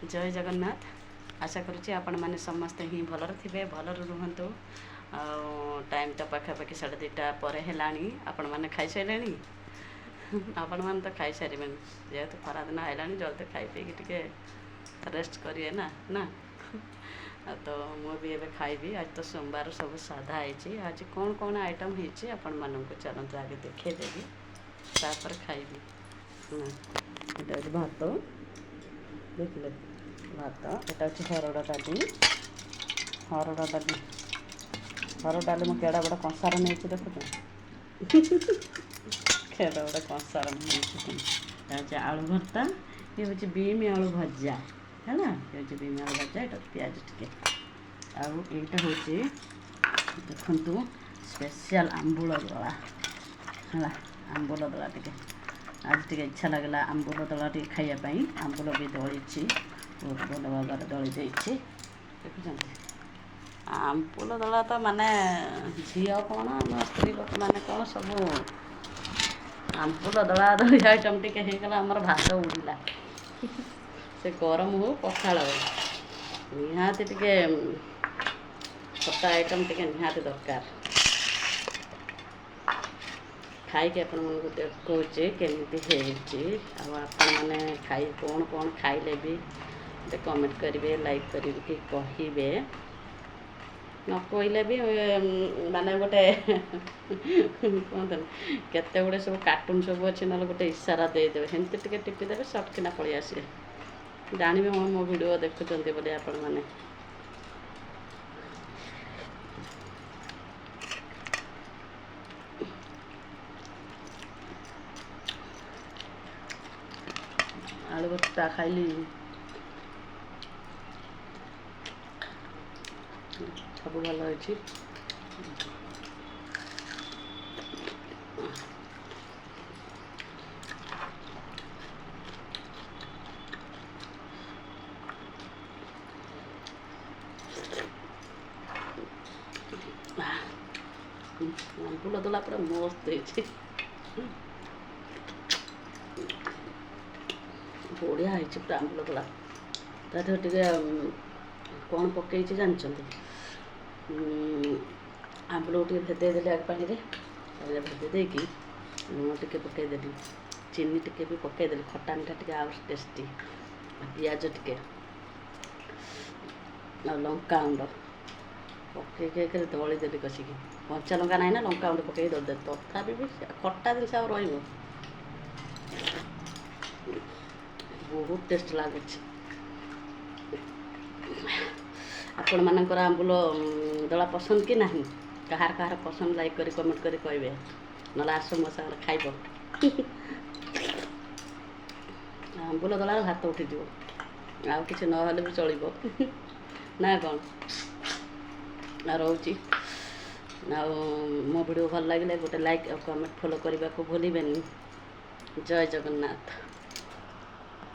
जय जगन्नाथ। आशा करुच्ची आपण मैंने समस्ते ही भलर थे भलर रुहतु। टाइम तो पाखापाखि 2:30 पर है आपण मैंने खाई सारे आपण मैंने तो खाई सारे जेहेतु खरा दिन है जल्दी खाई पी टे रेस्ट करिए ना ना तो मुझे खाइबी। आज तो सोमवार सब साधा है। आज कौन कौन आइटम होती आपण मानक चलते आगे देखदेवी तापर खाइबी। ये भात देखिले भात एटा हूँ हरड़ डाली हरड़ डाली मैं केड़ा बड़ा कंसार नहीं देखुच केड़ा बड़ा कंसार नहीं आलू भर्ता ये हूँ बीम आलू भजा है ना। ये हूँ बीम आलू भजा ये प्याज टिके आईटा हूँ देखु स्पेशल आंबुल दला है आंबुल दला टिके आज टे इच्छा लगला आंबुल दला टे खायापाई आंबुल भी दली बहुत भल भाव दली देखी देखुं आंबुल दला तो माने झी कौन आम स्त्री लोक मैंने कौन सब आंबुल दला दली आइटम टे होगला आमर भात उड़ला से गरम हो पखाड़ हो निहाती टे खटा आइटम टे निहाती दरकार खाई आपण मन देखौचे केमती मैंने खाई कौन कौन खाइले भी कमेंट करेंगे लाइक करेंगे कि कहे न कहले भी माने गोटे कहते केते गुड़े सब कार्टून सब अच्छे ना गोटे इशारा देदेवे हेमती टे टिपिदेवे सट किना पलि आसे जानवे मो वीडियो देखुं बोले आपण मैंने आलू भर्ता खाइली सब भल अच्छी आंबुल दला पूरा मस्त है बढ़िया है पूरा आंबुल दला तादेह टे कौन पकई जानते आंबुल टे भेदेदेली आग पानी भेदे देकी लुण टे पकईदेली चीनी टे भी पकईदेली खटा मीठा टे आ टेस्टी पियाज टे लंका गुंड पकईक दली देली कषिकी कंचा लंका ना लंका गुंड पकई दे तथापि भी खटा जिनस आ बहुत टेस्ट लगुच आपण मानकर आंबुल दला पसंद कि नहीं कहार कहार पसंद लाइक करी कमेंट करी कहे ना आस मो सागर खाइब आंबुल दलार भात उठी आउ कि ना भी चलो ना कौन रोची मो वीडियो भल लगे गोटे लाइक और कमेंट फॉलो करने को भूलें। जय जगन्नाथ।